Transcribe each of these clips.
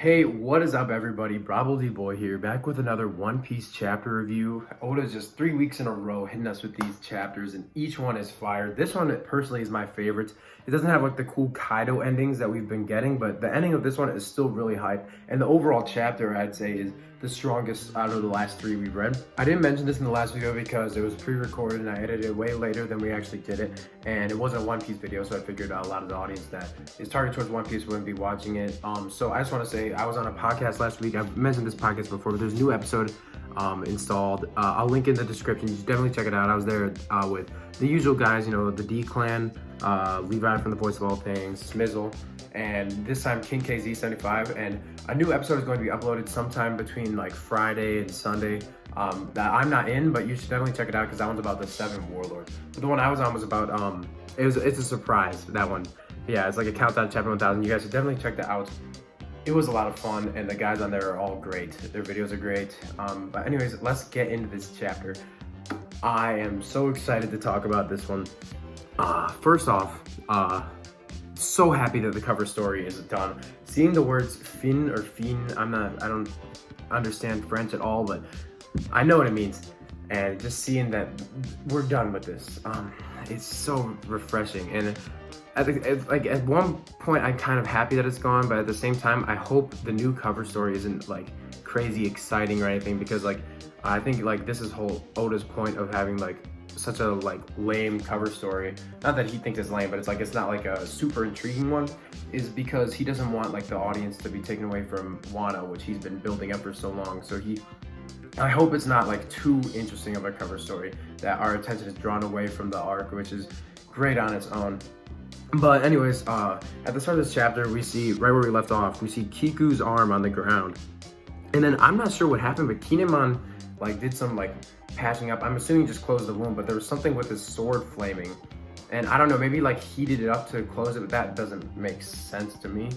Hey, what is up, everybody? Bravo D Boy here, back with another One Piece chapter review. Oda's just 3 weeks in a row hitting us with these chapters, and each one is fire. This one, personally, is my favorite. It doesn't have like the cool Kaido endings that we've been getting, but the ending of this one is still really hype. And the overall chapter, I'd say, is the strongest out of the last three we've read. I didn't mention this in the last video because it was pre-recorded and I edited it way later than we actually did it. And it wasn't a One Piece video, so I figured a lot of the audience that is targeted towards One Piece wouldn't be watching it. So I just want to say, I was on a podcast last week. I've mentioned this podcast before, but there's a new episode installed. I'll link in the description. You should definitely check it out. I was there with the usual guys, you know, the D Clan, Levi from the Voice of All Things, Smizzle, and this time King KZ75. And a new episode is going to be uploaded sometime between like Friday and Sunday that I'm not in, but you should definitely check it out because that one's about the Seven Warlord. But the one I was on was about it's a surprise, that one. Yeah, it's like a countdown to chapter 1000. You guys should definitely check that out. It was a lot of fun, and the guys on there are all great. Their videos are great. But anyways, let's get into this chapter. I am so excited to talk about this one. First off, so happy that the cover story is done. Seeing the words fin or fin, I don't understand French at all, but I know what it means. And just seeing that we're done with this, it's so refreshing. And at one point, I'm kind of happy that it's gone, but at the same time, I hope the new cover story isn't like crazy exciting or anything, because like I think like this is whole Oda's point of having like such a like lame cover story. Not that he thinks it's lame, but it's like it's not like a super intriguing one, is because he doesn't want like the audience to be taken away from Wano, which he's been building up for so long. So I hope it's not like too interesting of a cover story that our attention is drawn away from the arc, which is great on its own. But anyways, at the start of this chapter, we see, right where we left off, we see Kiku's arm on the ground. And then I'm not sure what happened, but Kinemon like did some like patching up. I'm assuming just closed the wound, but there was something with his sword flaming. And I don't know, maybe like heated it up to close it, but that doesn't make sense to me.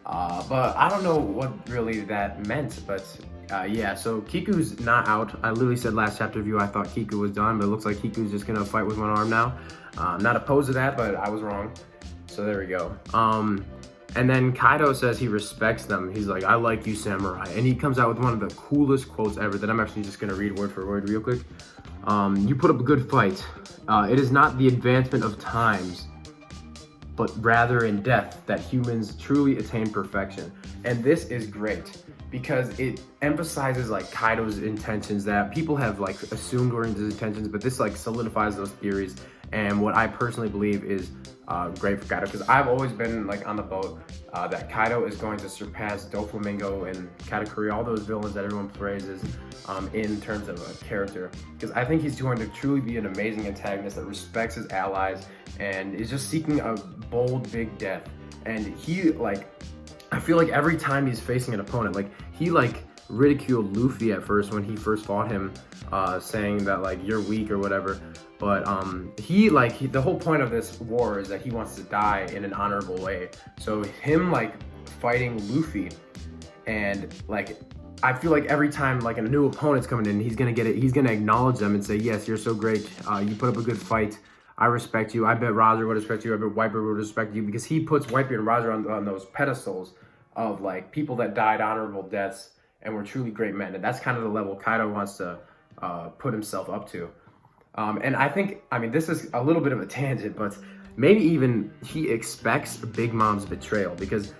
But I don't know what really that meant, but yeah, so Kiku's not out. I literally said last chapter review I thought Kiku was done, but it looks like Kiku's just gonna fight with one arm now. Not opposed to that, but I was wrong. So there we go. And then Kaido says he respects them. He's like, I like you, samurai. And he comes out with one of the coolest quotes ever that I'm actually just gonna read word for word real quick. You put up a good fight. It is not the advancement of times, but rather in death that humans truly attain perfection. And this is great because it emphasizes like Kaido's intentions that people have like assumed were his intentions, but this like solidifies those theories. And what I personally believe is great for Kaido, because I've always been like on the boat that Kaido is going to surpass Doflamingo and Katakuri, all those villains that everyone praises in terms of a character, because I think he's going to truly be an amazing antagonist that respects his allies and is just seeking a bold, big death. And he like, I feel like every time he's facing an opponent, like he like ridiculed Luffy at first when he first fought him, saying that like you're weak or whatever. But the whole point of this war is that he wants to die in an honorable way. So him like fighting Luffy, and like I feel like every time like a new opponent's coming in, he's gonna get it. He's gonna acknowledge them and say, yes, you're so great. You put up a good fight. I respect you. I bet Roger would respect you. I bet Whitebeard would respect you, because he puts Whitebeard and Roger on those pedestals of like people that died honorable deaths and were truly great men. And that's kind of the level Kaido wants to put himself up to. And I think, I mean, this is a little bit of a tangent, but maybe even he expects Big Mom's betrayal, because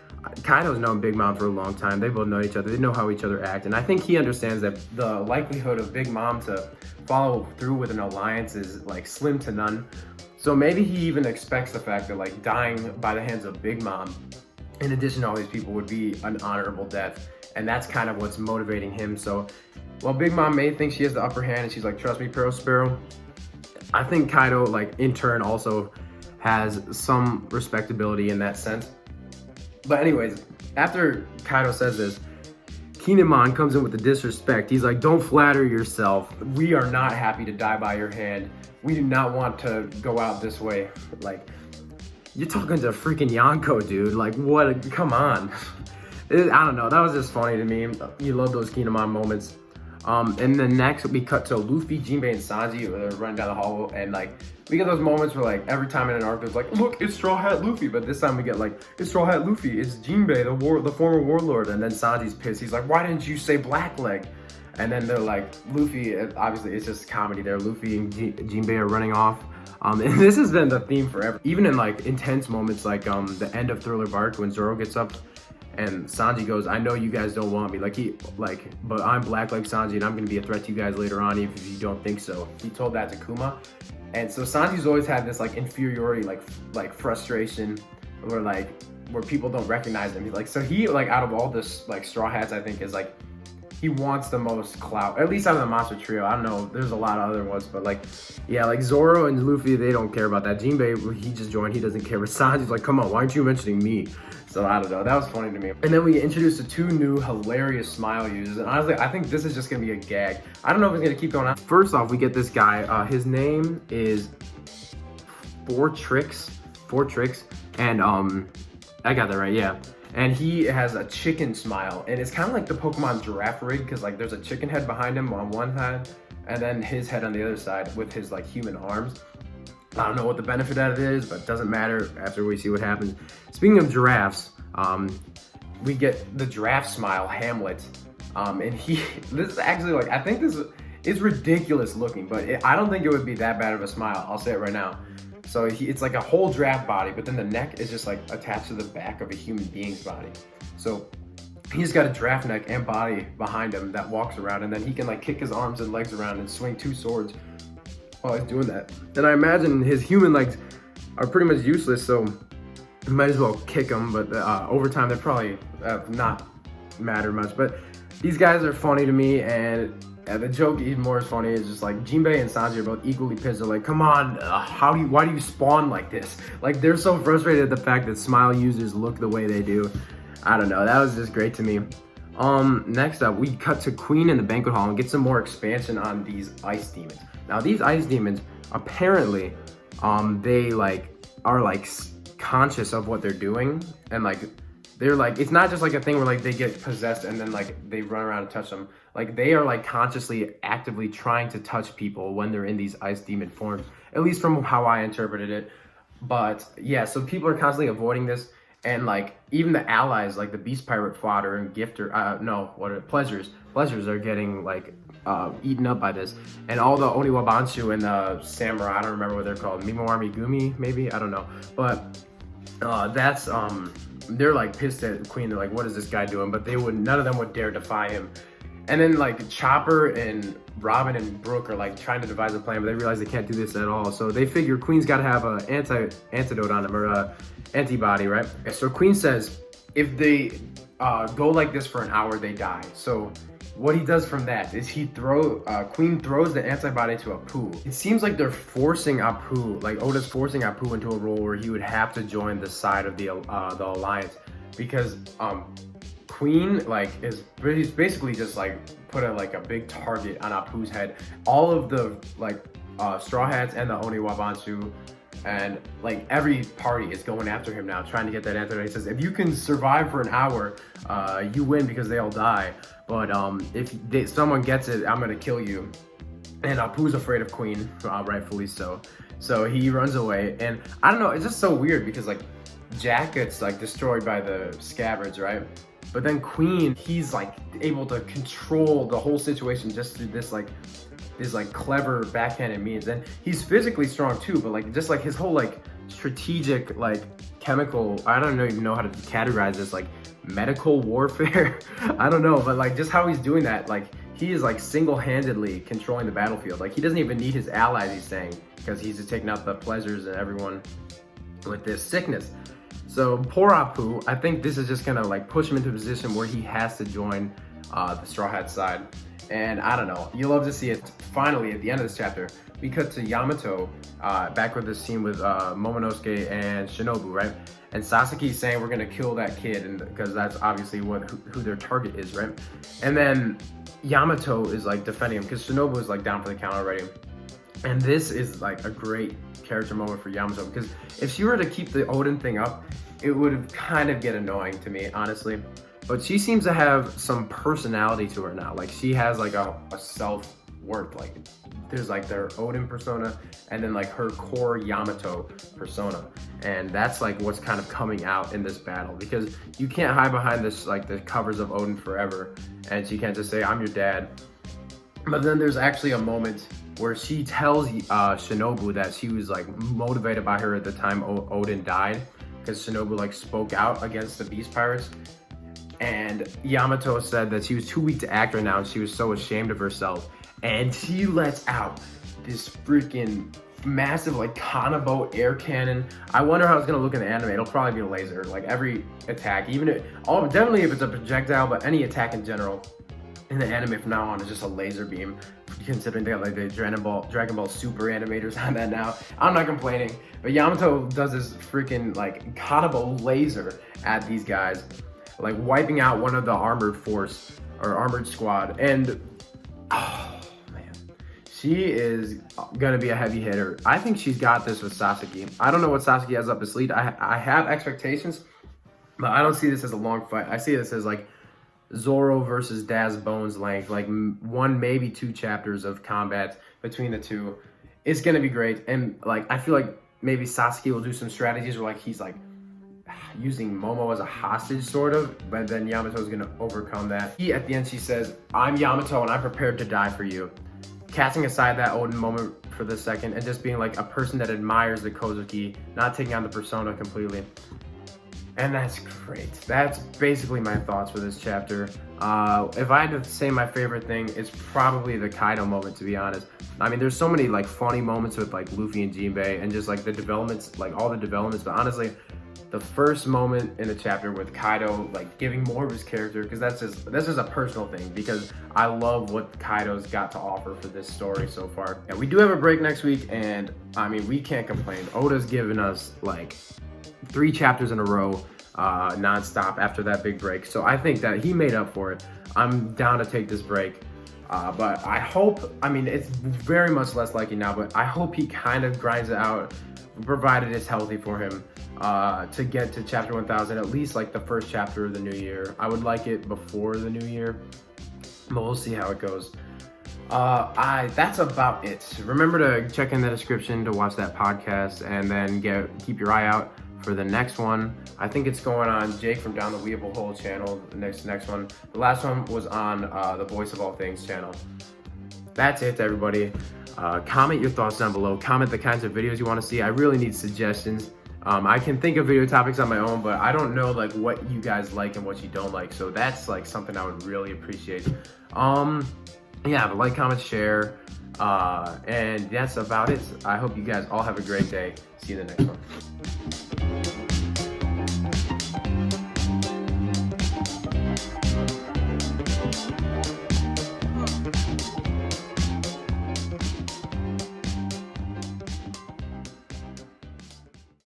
Kaido's known Big Mom for a long time. They both know each other. They know how each other act. And I think he understands that the likelihood of Big Mom to follow through with an alliance is like slim to none. So maybe he even expects the fact that like dying by the hands of Big Mom, in addition to all these people, would be an honorable death. And that's kind of what's motivating him. So while Big Mom may think she has the upper hand and she's like, trust me, Pearl Sparrow, I think Kaido, like, in turn also has some respectability in that sense. But anyways, after Kaido says this, Kinemon comes in with the disrespect. He's like, don't flatter yourself. We are not happy to die by your hand. We do not want to go out this way. Like, you're talking to freaking Yonko, dude. Like, what? Come on. I don't know. That was just funny to me. You love those Kinemon moments. And then next we cut to Luffy, Jinbei, and Sanji where they're running down the hall, and like we get those moments where like every time in an arc there's like, look, it's Straw Hat Luffy, but this time we get like, it's Straw Hat Luffy, it's Jinbei, the former warlord, and then Sanji's pissed. He's like, why didn't you say Blackleg? And then they're like, Luffy, obviously it's just comedy there. Luffy and Jinbei are running off. And this has been the theme forever. Even in like intense moments like the end of Thriller Bark when Zoro gets up and Sanji goes, I know you guys don't want me. But I'm Blackleg Sanji and I'm gonna be a threat to you guys later on even if you don't think so. He told that to Kuma. And so Sanji's always had this like inferiority, like frustration, where people don't recognize him. Like, so he, like, out of all this like Straw Hats, I think is like, he wants the most clout, at least out of the Monster Trio. I don't know, there's a lot of other ones, but like, yeah, like Zoro and Luffy, they don't care about that. Jinbei, he just joined, he doesn't care. But Sanji's like, come on, why aren't you mentioning me? So I don't know, that was funny to me. And then we get introduced to 2 new hilarious smile users, and honestly, I think this is just gonna be a gag. I don't know if it's gonna keep going on. First off, we get this guy, his name is Four Tricks, and I got that right, yeah. And he has a chicken smile, and it's kind of like the Pokemon Girafarig, because like there's a chicken head behind him on one side, and then his head on the other side with his like human arms. I don't know what the benefit of it is, but it doesn't matter after we see what happens. Speaking of giraffes, we get the giraffe smile, Hamlet, and this is actually like, I think this is ridiculous looking, but I don't think it would be that bad of a smile. I'll say it right now. So it's like a whole giraffe body, but then the neck is just like attached to the back of a human being's body. So he's got a giraffe neck and body behind him that walks around, and then he can like kick his arms and legs around and swing 2 swords while he's doing that. And I imagine his human legs are pretty much useless, so you might as well kick them, but over time they're probably not matter much. But these guys are funny to me, and the joke even more is funny is just like Jinbei and Sanji are both equally pissed. They're like, come on, why do you spawn like this? Like, they're so frustrated at the fact that smile users look the way they do. I don't know, that was just great to me. Next up, we cut to Queen in the banquet hall and get some more expansion on these ice demons. Now, these ice demons, apparently, they like are like conscious of what they're doing, and like they're like, it's not just like a thing where like they get possessed and then like they run around and touch them. Like, they are like consciously, actively trying to touch people when they're in these ice demon forms, at least from how I interpreted it. But yeah, so people are constantly avoiding this, and like even the allies, like the Beast Pirate fodder and Gifter, Pleasures are getting like eaten up by this, and all the Oniwabanshu and the Samurai, I don't remember what they're called, Mimoari Gumi maybe, I don't know, but that's they're like pissed at Queen. They're like, what is this guy doing? But none of them would dare defy him. And then like Chopper and Robin and Brooke are like trying to devise a plan, but they realize they can't do this at all. So they figure Queen's got to have a antidote on him, or a antibody, right? So Queen says if they go like this for an hour, they die. So what he does from that is Queen throws the antibody to Apu. It seems like they're forcing Apu, like Oda's forcing Apu into a role where he would have to join the side of the Alliance, because Queen he's basically just like put a big target on Apu's head. All of the Straw Hats and the Oniwabansu and like every party is going after him now, trying to get that antidote. He says, if you can survive for an hour, you win because they all die. But if someone gets it, I'm gonna kill you. And Apu's afraid of Queen, rightfully so. So he runs away, and I don't know, it's just so weird because like Jack gets like destroyed by the scabbards, right? But then Queen, he's like able to control the whole situation just through this clever backhanded means. And he's physically strong too, but like just like his whole like strategic chemical, I don't even know how to categorize this, like medical warfare. I don't know, but like just how he's doing that, like he is like single-handedly controlling the battlefield. Like he doesn't even need his allies, he's saying, because he's just taking out the Pleasures and everyone with this sickness. So poor Apu, I think this is just gonna like push him into a position where he has to join the Straw Hat side. And I don't know, you love to see it. Finally, at the end of this chapter, we cut to Yamato, back with this scene with Momonosuke and Shinobu, right? And Sasaki's saying we're gonna kill that kid, and because that's obviously who their target is, right? And then Yamato is like defending him because Shinobu is like down for the count already. And this is like a great character moment for Yamato, because if she were to keep the Oden thing up, it would kind of get annoying to me, honestly. but she seems to have some personality to her now. Like she has like a self-worth. Like there's like their Odin persona and then like her core Yamato persona. And that's like what's kind of coming out in this battle, because you can't hide behind this, like the covers of Odin forever. And she can't just say, I'm your dad. But then there's actually a moment where she tells Shinobu that she was like motivated by her at the time Odin died, because Shinobu like spoke out against the Beast Pirates. And Yamato said that she was too weak to act right now and she was so ashamed of herself. And she lets out this freaking massive like Kanabo air cannon. I wonder how it's gonna look in the anime. It'll probably be a laser. Like every attack, even if, definitely if it's a projectile, but any attack in general in the anime from now on is just a laser beam. Considering they got like the Dragon Ball Super animators on that now. I'm not complaining, but Yamato does this freaking like Kanabo laser at these guys, like wiping out one of the armored force or armored squad. And oh man, she is gonna be a heavy hitter. I think she's got this with Sasaki. I don't know what Sasaki has up his sleeve. I have expectations, but I don't see this as a long fight. I see this as like Zoro versus Daz Bones length, like one, maybe 2 chapters of combat between the two. It's gonna be great. And like, I feel like maybe Sasuke will do some strategies where like he's like using Momo as a hostage sort of, but then Yamato's gonna overcome that. At the end she says, I'm Yamato and I'm prepared to die for you. Casting aside that Odin moment for the second and just being like a person that admires the Kozuki, not taking on the persona completely. And that's great. That's basically my thoughts for this chapter. If I had to say my favorite thing, it's probably the Kaido moment, to be honest. I mean, there's so many like funny moments with like Luffy and Jinbei and just like the developments, like all the developments. But honestly, the first moment in the chapter with Kaido like giving more of his character, because this is a personal thing, because I love what Kaido's got to offer for this story so far. And we do have a break next week, and I mean, we can't complain. Oda's given us like 3 chapters in a row non-stop after that big break, so I think that he made up for it. I'm down to take this break, but I hope, I mean, it's very much less likely now, but I hope he kind of grinds it out, provided it's healthy for him, to get to chapter 1000, at least like the first chapter of the new year. I would like it before the new year, but we'll see how it goes. That's about it. Remember to check in the description to watch that podcast, and then keep your eye out for the next one. I think it's going on Jake from Down the Weeable Hole channel, the next one. The last one was on the Voice of All Things channel. That's it, everybody. Comment your thoughts down below. Comment the kinds of videos you want to see. I really need suggestions. I can think of video topics on my own, but I don't know like what you guys like and what you don't like. So that's like something I would really appreciate. Yeah, but like, comment, share, and that's about it. I hope you guys all have a great day. See you in the next one.